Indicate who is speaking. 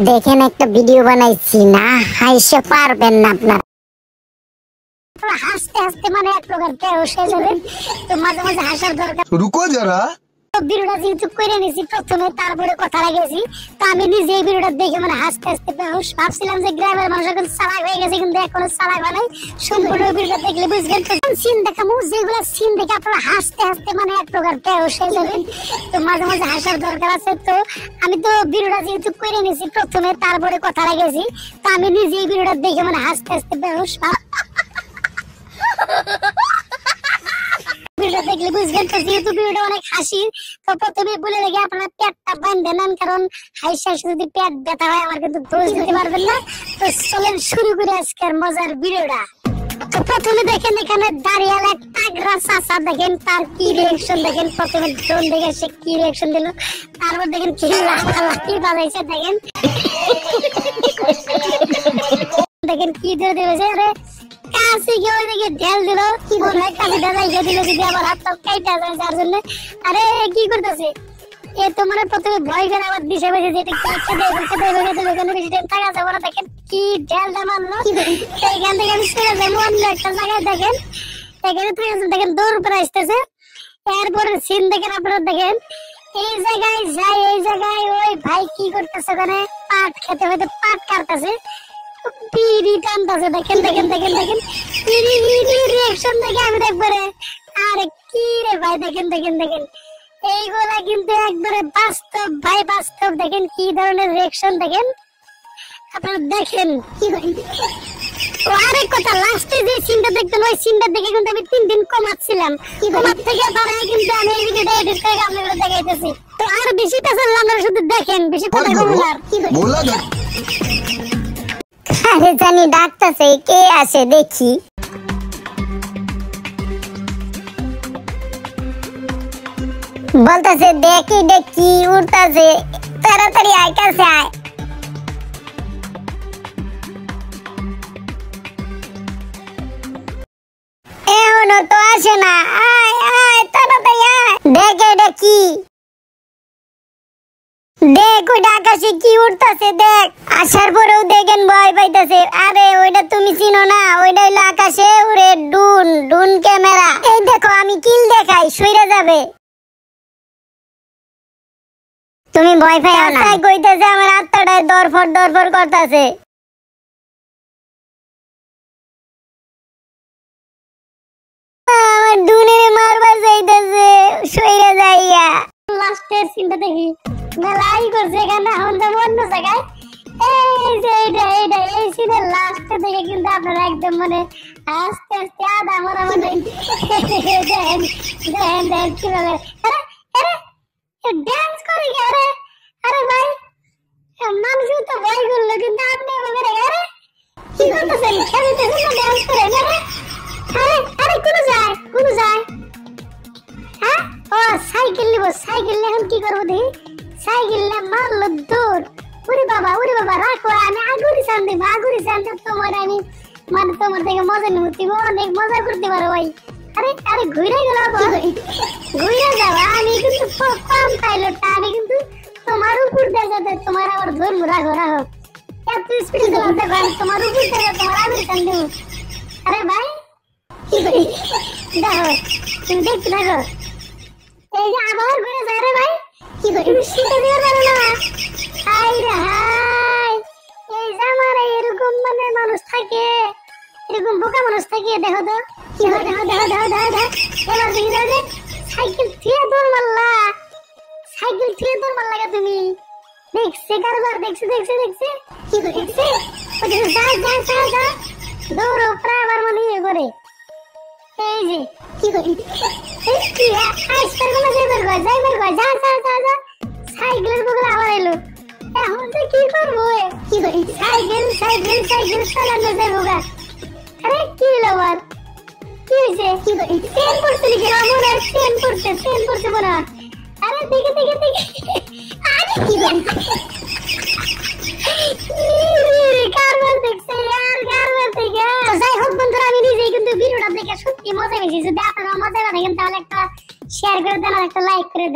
Speaker 1: দেখেন একটা ভিডিও বানাইছি না, হাসতে পারবেন না আপনারা। হাসতে হাসতে মানে এক প্রকার বেহুশ হয়ে যাবেন, তো মাঝে মাঝে হাসার দরকার।
Speaker 2: রুকো যারা
Speaker 1: ভিডিওটা যেহেতু করে নিয়েছি প্রথমে, তারপরে কথা লাগিয়েছি, তো আমি নিজে এই ভিডিওটা দেখে মানে হাসতে হাসতে বেহুশ। ভাবছিলাম যে গ্রামের মানুষ এখন চালাক হয়ে গেছে, কিন্তু এখনো চালাক হয় নাই। সম্পূর্ণ ভিডিওটা দেখলে বুঝবেন। তো সিন দেখাবো, যেগুলো সিন দেখে আপনারা হাসতে হাসতে মানে এক প্রকার বেহুশ হয়ে যাবেন, তো মাঝে মাঝে হাসার দরকার আছে। তো আমি তো ভিডিওটা যেহেতু করে নিয়েছি প্রথমে, তারপরে কথা লাগিয়েছি, তো আমি নিজে এই ভিডিওটা দেখে মানে হাসতে হাসতে বেহুশ। দেখলে বুঝবেন। তো যেহেতু ভিডিওটা অনেক হাসির, তো প্রথমে বলে রেখে আপনারা পেটটা বাঁধে নেন, কারণ হাসি হাসি যদি পেট ব্যথা হয় আমার কিন্তু দোষ দিতে পারবেন না। তো চলেন শুরু করে আজকের মজার ভিডিওটা। তো প্রথমে দেখেন এখানে দাঁড়িয়াল এক তাগড়া চাচা, দেখেন তার কি রিয়াকশন দেখেন। প্রথমে ড্রোন দেখে সে কি রিয়াকশন দিল, তারপর দেখেন কি লাফালাফি বাজাইছে, দেখেন দেখেন কি ধরে দিয়েছে। আরে কাছে গিয়ে ওইদিকে ঢেল দিল, কি মনে হয় কাছে ঢেলাই গিয়ে দিল যদি আমার হাত কাইটা যায় যার জন্য। আরে কি করতেছে এ তো মানে প্রথমে ভয় করে আবার দিশে বেঁচে যেটা খেতে বেশি টাইম থাকা যাবে না। দেখেন কি ঢেলটা মারলো, এইখান থেকে আমি চলে যাবো অন্য একটা জায়গায়। দেখেন এখানে দেখেন দৌড় করে আসতেছে। এরপরে সিন দেখেন আপনারা, দেখেন এই জায়গায় যাই, এই জায়গায় ওই ভাই কি করতেছে, ওখানে পাট খেতে হয়তো পাট কাটতেছে, পিড়ি টানতেছে। দেখেন দেখেন দেখেন দেখেন রিয়াকশন দেখে আমি দেখবারে আরে কি রে ভাই, দেখেন দেখেন দেখেন এইগুলা কিন্তু একবারে বাস্তব ভাই, বাস্তব। দেখেন কি ধরনের রিয়াকশন দেখেন আপনারা, দেখেন কি আরেক কথা, লাস্টে যে সিনটা দেখতেন ওই সিনটা দেখে কিন্তু আমি 3 দিন কমাচ্ছিলাম, কমার থেকে বাড়াই কিন্তু আমি এই ভিডিওটা এডিট করে আপনাদের দেখাইতেছি। তো আর বেশি পেছাল আপনারা শুধু দেখেন, বেশি কথা বলবো না।
Speaker 2: বলা না
Speaker 1: আরে জানি ডাকতেছে, কে আসে দেখি। বলতেছে দেখি দেখি উঠতেছে, তাড়াতাড়ি আয়, কাছে আয়। এখনো তো আসে না, আয় আয় তাড়াতাড়ি আয়। দেখে দেখি, দেখ ওইটা আকাশে কি উঠতেছে, দেখ। আসার পরেও দেখেন ভয় পাইতেছে। আরে ওইটা তুমি চিনো না, ওইটা হইলো আকাশে উড়ে ডুন, ডুন ক্যামেরা। এই দেখো আমি কিল দেখাই, সইরা যাবে। তুমি ভয় পাইও না, তাই কইতেছে আমার আত্মাটা দরফর দরফর করতেছে। আমার ডুনের মারবা যাইতেছে, সইরা যাইয়া। লাস্টের সিনটা দেখি মেলাই করছে এখানে, এখন যাবো অন্য জায়গায়। এই যে এই সিনের লাস্টে দেখে কিন্তু আপনারা একদম মানে আস্তে আস্তে আধা মরা মানে দেখেন দেখেন দেখেন কিভাবে ডান্স করে। আরে আরে ভাই মানুষ তো ভয় করলো, কিন্তু আপনি এভাবে আরে কি করতেছেন, খেলতেছেন না ডান্স করেন? আরে আরে কোন যায় হ্যাঁ, ও সাইকেল নিব, সাইকেল নিয়ে এখন কি করবো দেখি। সাইকেল নিয়ে মারলো দৌড়, ওরে বাবা রাখো, আমি আগুরি চান তোমার আমি মানে তোমার থেকে মজা নিব, অনেক মজা করতে পারো ভাই। আরে আরে ঘুরে গেল, ঘুরে যাবো আমি কিন্তু কম পাইলটটা, আমি কিন্তু তোমার উপর দিয়ে যাতে তোমার আবার ধরবো। রাখো এত স্পিড চালাতে পারি, তোমার উপর দিয়ে তোমার আগুরি চান দেবো। আরে ভাই কি করি দেখো, তুমি দেখতে থাকো। এই যে আবার ঘুরে যায় রে ভাই, কি করি শীতে দিয়ে পারো না। হাই রে হাই, এই জামারে এরকম মানে মানুষ থাকে, এরকম বোকা মানুষ থাকে। দেখো তো কি হয়, দেখো দেখো দেখো দেখো দেখো এবার দেখি যাবে সাইকেল থিয়ে দৌড় মারলা, সাইকেল থিয়ে দৌড় মারলা তুমি। দেখছে কারবার, দেখছে কি করে দেখছে, যা দৌড়ো প্রায় আবার মানে ইয়ে করে। এই যে কি করি কি আইসকার বলা যাইবার গো যা সাইকেলের বগলে আবার এলো। এখন তো কি করবো, কি করি সাইকেল চালানো যাইবো গা। আরে কি হলো আবার, কি হয়েছে, কি করি ট্রেন পড়ছে নাকি মনে হয়, ট্রেন পড়ছে মনে হয়। আরে দেখে আরে কি করি কারবার দেখছে আর কারবার থেকে। যাই হোক বন্ধুরা, আমি নিজেই কিন্তু ভিডিওটা দেখে সত্যি মজা পেয়েছি। যদি আপনারা মজা পান তাহলে একটা শেয়ার করে দেন আর একটা লাইক করে দেন।